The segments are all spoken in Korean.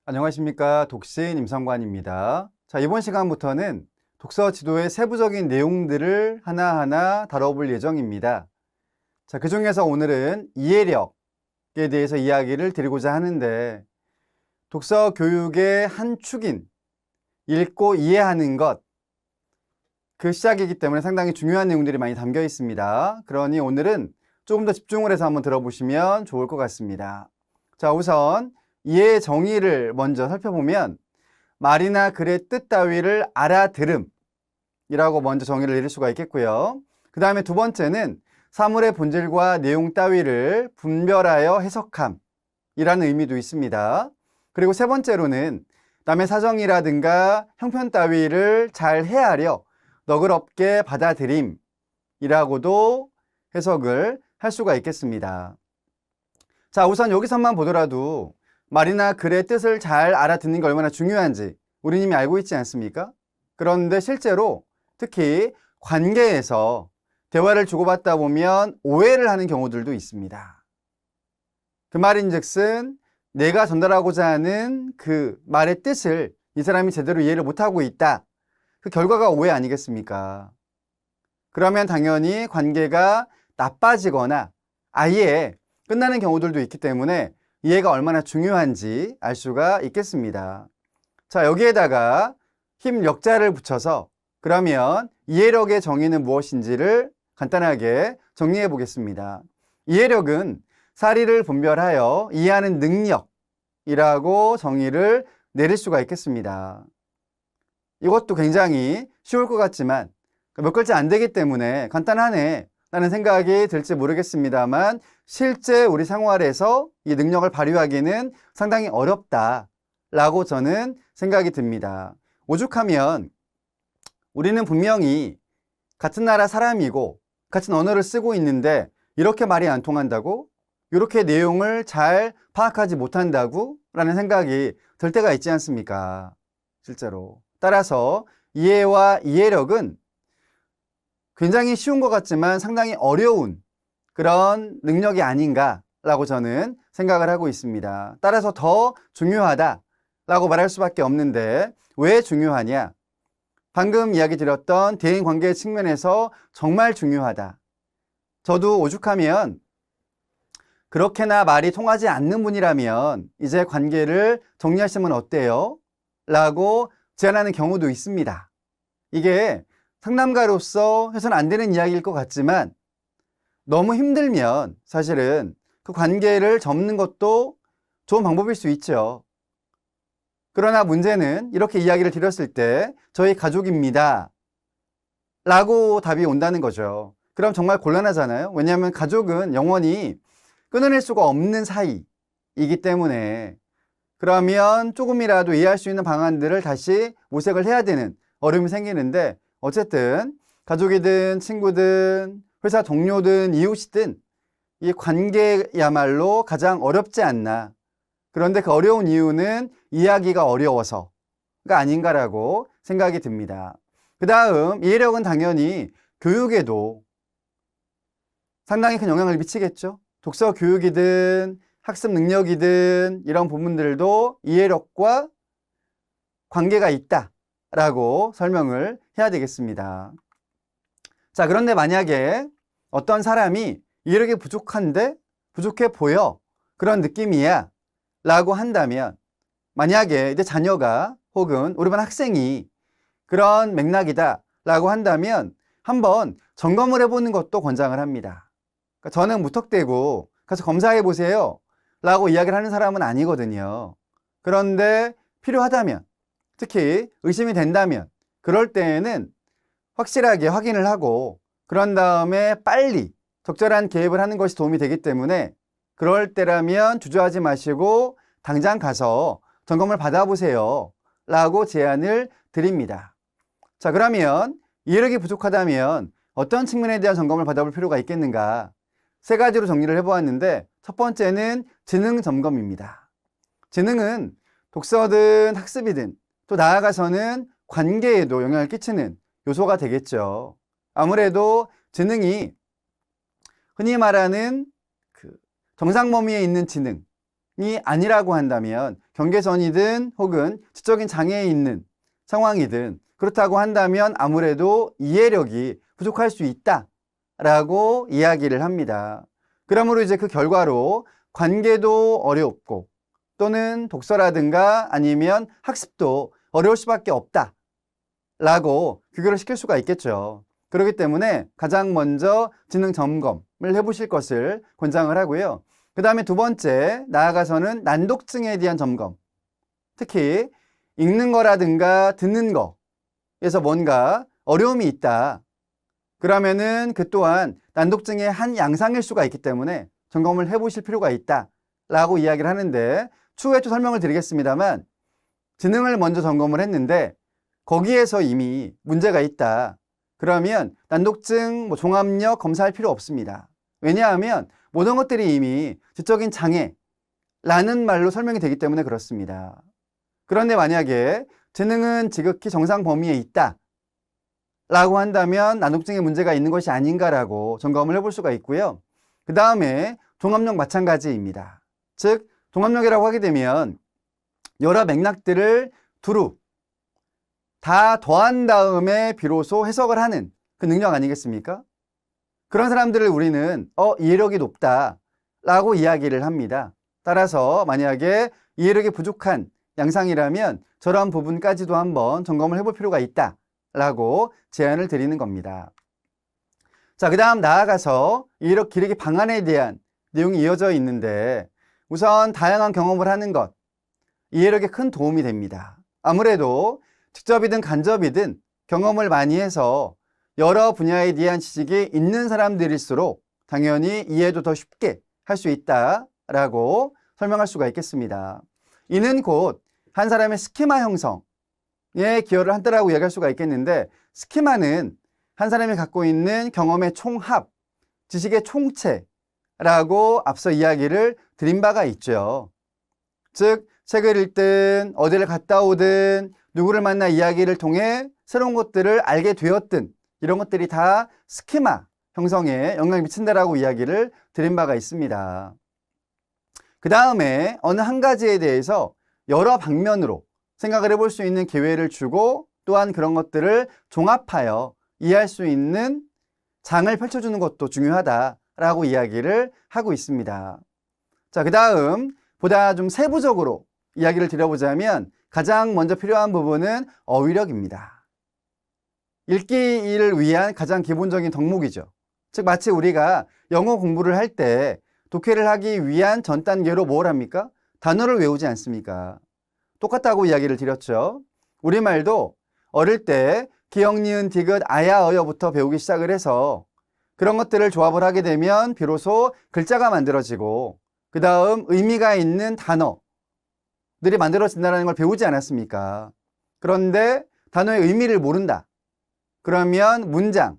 안녕하십니까. 독신 임성관입니다. 자, 이번 시간부터는 독서 지도의 세부적인 내용들을 하나하나 다뤄볼 예정입니다. 자, 그 중에서 오늘은 이해력에 대해서 이야기를 드리고자 하는데, 독서 교육의 한 축인 읽고 이해하는 것, 그 시작이기 때문에 상당히 중요한 내용들이 많이 담겨 있습니다. 그러니 오늘은 조금 더 집중을 해서 한번 들어보시면 좋을 것 같습니다. 자, 우선 이해의 정의를 먼저 살펴보면 말이나 글의 뜻 따위를 알아들음이라고 먼저 정의를 내릴 수가 있겠고요. 그 다음에 두 번째는 사물의 본질과 내용 따위를 분별하여 해석함이라는 의미도 있습니다. 그리고 세 번째로는 남의 사정이라든가 형편 따위를 잘 헤아려 너그럽게 받아들임이라고도 해석을 할 수가 있겠습니다. 자, 우선 여기서만 보더라도 말이나 글의 뜻을 잘 알아듣는 게 얼마나 중요한지 우리 이미 알고 있지 않습니까? 그런데 실제로 특히 관계에서 대화를 주고받다 보면 오해를 하는 경우들도 있습니다. 그 말인즉슨 내가 전달하고자 하는 그 말의 뜻을 이 사람이 제대로 이해를 못하고 있다. 그 결과가 오해 아니겠습니까? 그러면 당연히 관계가 나빠지거나 아예 끝나는 경우들도 있기 때문에 이해가 얼마나 중요한지 알 수가 있겠습니다. 자, 여기에다가 힘 역자를 붙여서 그러면 이해력의 정의는 무엇인지를 간단하게 정리해 보겠습니다. 이해력은 사리를 분별하여 이해하는 능력이라고 정의를 내릴 수가 있겠습니다. 이것도 굉장히 쉬울 것 같지만 몇 글자 안 되기 때문에 간단하네 라는 생각이 들지 모르겠습니다만 실제 우리 생활에서 이 능력을 발휘하기는 상당히 어렵다라고 저는 생각이 듭니다. 오죽하면 우리는 분명히 같은 나라 사람이고 같은 언어를 쓰고 있는데 이렇게 말이 안 통한다고? 이렇게 내용을 잘 파악하지 못한다고? 라는 생각이 들 때가 있지 않습니까? 실제로. 따라서 이해와 이해력은 굉장히 쉬운 것 같지만 상당히 어려운 그런 능력이 아닌가라고 저는 생각을 하고 있습니다. 따라서 더 중요하다라고 말할 수밖에 없는데 왜 중요하냐? 방금 이야기 드렸던 대인관계 측면에서 정말 중요하다. 저도 오죽하면 그렇게나 말이 통하지 않는 분이라면 이제 관계를 정리하시면 어때요? 라고 제안하는 경우도 있습니다. 이게 상담가로서 해서는 안 되는 이야기일 것 같지만 너무 힘들면 사실은 그 관계를 접는 것도 좋은 방법일 수 있죠. 그러나 문제는 이렇게 이야기를 드렸을 때 저희 가족입니다 라고 답이 온다는 거죠. 그럼 정말 곤란하잖아요. 왜냐하면 가족은 영원히 끊어낼 수가 없는 사이이기 때문에 그러면 조금이라도 이해할 수 있는 방안들을 다시 모색을 해야 되는 어려움이 생기는데 어쨌든 가족이든 친구든 회사 동료든 이웃이든 이 관계야말로 가장 어렵지 않나. 그런데 그 어려운 이유는 이해하기가 어려워서가 아닌가라고 생각이 듭니다. 그 다음 이해력은 당연히 교육에도 상당히 큰 영향을 미치겠죠. 독서 교육이든 학습 능력이든 이런 부분들도 이해력과 관계가 있다라고 설명을 해야 되겠습니다. 자, 그런데 만약에 어떤 사람이 이해력이 부족해 보여 그런 느낌이야 라고 한다면 만약에 이제 자녀가 혹은 우리 반 학생이 그런 맥락이다 라고 한다면 한번 점검을 해보는 것도 권장을 합니다. 그러니까 저는 무턱대고 가서 검사해 보세요 라고 이야기를 하는 사람은 아니거든요. 그런데 필요하다면 특히 의심이 된다면 그럴 때에는 확실하게 확인을 하고 그런 다음에 빨리 적절한 개입을 하는 것이 도움이 되기 때문에 그럴 때라면 주저하지 마시고 당장 가서 점검을 받아보세요 라고 제안을 드립니다. 자, 그러면 이해력이 부족하다면 어떤 측면에 대한 점검을 받아볼 필요가 있겠는가? 세 가지로 정리를 해보았는데 첫 번째는 지능 점검입니다. 지능은 독서든 학습이든 또 나아가서는 관계에도 영향을 끼치는 요소가 되겠죠. 아무래도 지능이 흔히 말하는 그 정상 범위에 있는 지능이 아니라고 한다면 경계선이든 혹은 지적인 장애에 있는 상황이든 그렇다고 한다면 아무래도 이해력이 부족할 수 있다라고 이야기를 합니다. 그러므로 이제 그 결과로 관계도 어렵고 또는 독서라든가 아니면 학습도 어려울 수밖에 없다라고 비교를 시킬 수가 있겠죠. 그렇기 때문에 가장 먼저 지능 점검을 해보실 것을 권장을 하고요. 그 다음에 두 번째, 나아가서는 난독증에 대한 점검. 특히 읽는 거라든가 듣는 거에서 뭔가 어려움이 있다. 그러면은 그 또한 난독증의 한 양상일 수가 있기 때문에 점검을 해보실 필요가 있다라고 이야기를 하는데, 추후에 또 설명을 드리겠습니다만, 지능을 먼저 점검을 했는데 거기에서 이미 문제가 있다. 그러면 난독증, 종합력 검사할 필요 없습니다. 왜냐하면 모든 것들이 이미 지적인 장애라는 말로 설명이 되기 때문에 그렇습니다. 그런데 만약에 지능은 지극히 정상 범위에 있다 라고 한다면 난독증에 문제가 있는 것이 아닌가라고 점검을 해볼 수가 있고요. 그 다음에 종합력 마찬가지입니다. 즉 종합력이라고 하게 되면 여러 맥락들을 두루 다 더한 다음에 비로소 해석을 하는 그 능력 아니겠습니까? 그런 사람들을 우리는 이해력이 높다라고 이야기를 합니다. 따라서 만약에 이해력이 부족한 양상이라면 저런 부분까지도 한번 점검을 해볼 필요가 있다라고 제안을 드리는 겁니다. 자, 그 다음 나아가서 이해력 기르기 방안에 대한 내용이 이어져 있는데, 우선 다양한 경험을 하는 것, 이해력에 큰 도움이 됩니다. 아무래도 직접이든 간접이든 경험을 많이 해서 여러 분야에 대한 지식이 있는 사람들일수록 당연히 이해도 더 쉽게 할 수 있다라고 설명할 수가 있겠습니다. 이는 곧 한 사람의 스키마 형성에 기여를 한다라고 이야기할 수가 있겠는데, 스키마는 한 사람이 갖고 있는 경험의 총합, 지식의 총체라고 앞서 이야기를 드린 바가 있죠. 즉 책을 읽든 어디를 갔다 오든 누구를 만나 이야기를 통해 새로운 것들을 알게 되었든 이런 것들이 다 스키마 형성에 영향을 미친다라고 이야기를 드린 바가 있습니다. 그 다음에 어느 한 가지에 대해서 여러 방면으로 생각을 해볼 수 있는 기회를 주고, 또한 그런 것들을 종합하여 이해할 수 있는 장을 펼쳐주는 것도 중요하다라고 이야기를 하고 있습니다. 자, 그 다음 보다 좀 세부적으로 이야기를 드려보자면 가장 먼저 필요한 부분은 어휘력입니다. 읽기를 위한 가장 기본적인 덕목이죠. 즉 마치 우리가 영어 공부를 할 때 독해를 하기 위한 전 단계로 뭘 합니까? 단어를 외우지 않습니까? 똑같다고 이야기를 드렸죠. 우리말도 어릴 때 기역, 니은, 디귿, 아야, 어여부터 배우기 시작을 해서 그런 것들을 조합을 하게 되면 비로소 글자가 만들어지고 그 다음 의미가 있는 단어들이 만들어진다는 걸 배우지 않았습니까? 그런데 단어의 의미를 모른다. 그러면 문장,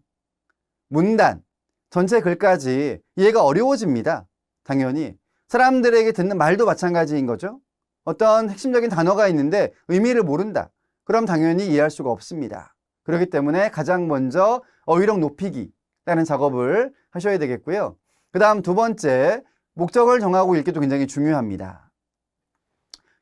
문단, 전체 글까지 이해가 어려워집니다. 당연히 사람들에게 듣는 말도 마찬가지인 거죠. 어떤 핵심적인 단어가 있는데 의미를 모른다. 그럼 당연히 이해할 수가 없습니다. 그렇기 때문에 가장 먼저 어휘력 높이기라는 작업을 하셔야 되겠고요. 그 다음 두 번째, 목적을 정하고 읽기도 굉장히 중요합니다.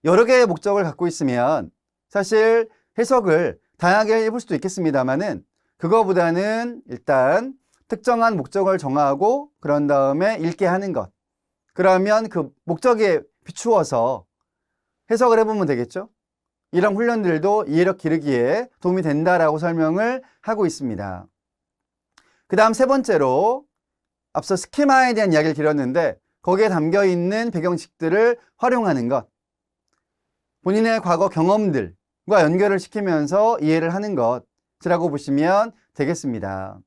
여러 개의 목적을 갖고 있으면 사실 해석을 다양하게 해볼 수도 있겠습니다만은 그거보다는 일단 특정한 목적을 정하고 그런 다음에 읽게 하는 것. 그러면 그 목적에 비추어서 해석을 해보면 되겠죠? 이런 훈련들도 이해력 기르기에 도움이 된다라고 설명을 하고 있습니다. 그 다음 세 번째로 앞서 스키마에 대한 이야기를 드렸는데 거기에 담겨있는 배경식들을 활용하는 것. 본인의 과거 경험들과 연결을 시키면서 이해를 하는 것이라고 보시면 되겠습니다.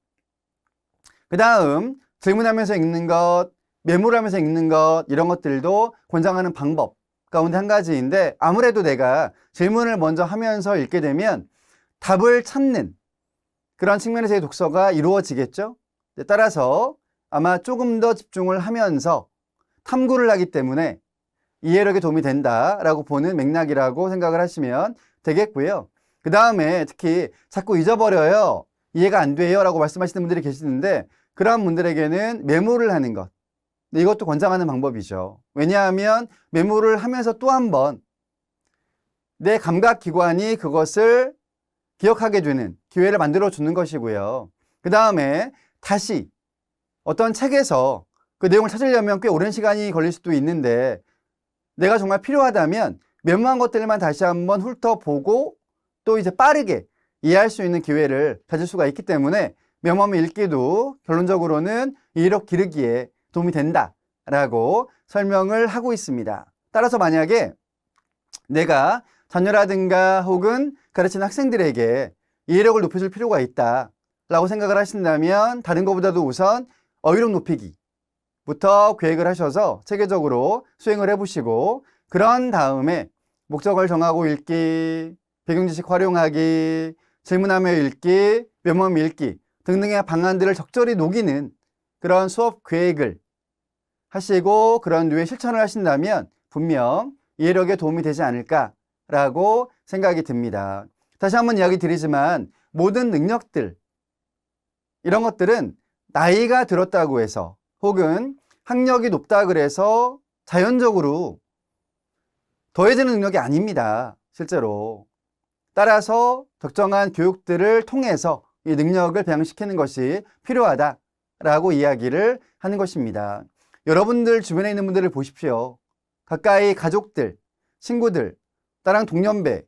그 다음 질문하면서 읽는 것, 메모하면서 읽는 것, 이런 것들도 권장하는 방법 가운데 한 가지인데, 아무래도 내가 질문을 먼저 하면서 읽게 되면 답을 찾는 그런 측면에서의 독서가 이루어지겠죠. 따라서 아마 조금 더 집중을 하면서 탐구를 하기 때문에 이해력에 도움이 된다라고 보는 맥락이라고 생각을 하시면 되겠고요. 그 다음에 특히 자꾸 잊어버려요, 이해가 안 돼요 라고 말씀하시는 분들이 계시는데, 그런 분들에게는 메모를 하는 것, 이것도 권장하는 방법이죠. 왜냐하면 메모를 하면서 또 한 번 내 감각기관이 그것을 기억하게 되는 기회를 만들어 주는 것이고요. 그 다음에 다시 어떤 책에서 그 내용을 찾으려면 꽤 오랜 시간이 걸릴 수도 있는데 내가 정말 필요하다면 메모한 것들만 다시 한번 훑어보고 또 이제 빠르게 이해할 수 있는 기회를 가질 수가 있기 때문에 메모하면 읽기도 결론적으로는 이해력 기르기에 도움이 된다라고 설명을 하고 있습니다. 따라서 만약에 내가 자녀라든가 혹은 가르치는 학생들에게 이해력을 높여줄 필요가 있다라고 생각을 하신다면 다른 것보다도 우선 어휘력 높이기부터 계획을 하셔서 체계적으로 수행을 해보시고 그런 다음에 목적을 정하고 읽기, 배경지식 활용하기, 질문하며 읽기, 메모하며 읽기 등등의 방안들을 적절히 녹이는 그런 수업 계획을 하시고 그런 류의 실천을 하신다면 분명 이해력에 도움이 되지 않을까라고 생각이 듭니다. 다시 한번 이야기 드리지만 모든 능력들 이런 것들은 나이가 들었다고 해서 혹은 학력이 높다 그래서 자연적으로 더해지는 능력이 아닙니다. 실제로. 따라서 적정한 교육들을 통해서 이 능력을 배양시키는 것이 필요하다라고 이야기를 하는 것입니다. 여러분들 주변에 있는 분들을 보십시오. 가까이 가족들, 친구들, 나랑 동년배,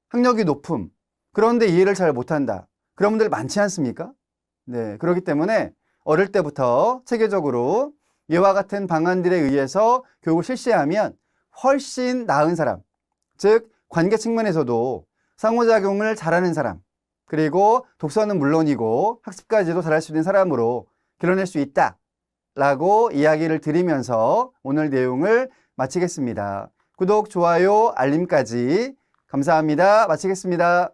학력이 높음, 그런데 이해를 잘 못한다. 그런 분들 많지 않습니까? 네, 그렇기 때문에 어릴 때부터 체계적으로 이와 같은 방안들에 의해서 교육을 실시하면 훨씬 나은 사람, 즉 관계 측면에서도 상호작용을 잘하는 사람, 그리고 독서는 물론이고 학습까지도 잘할 수 있는 사람으로 길러낼 수 있다라고 이야기를 드리면서 오늘 내용을 마치겠습니다. 구독, 좋아요, 알림까지 감사합니다. 마치겠습니다.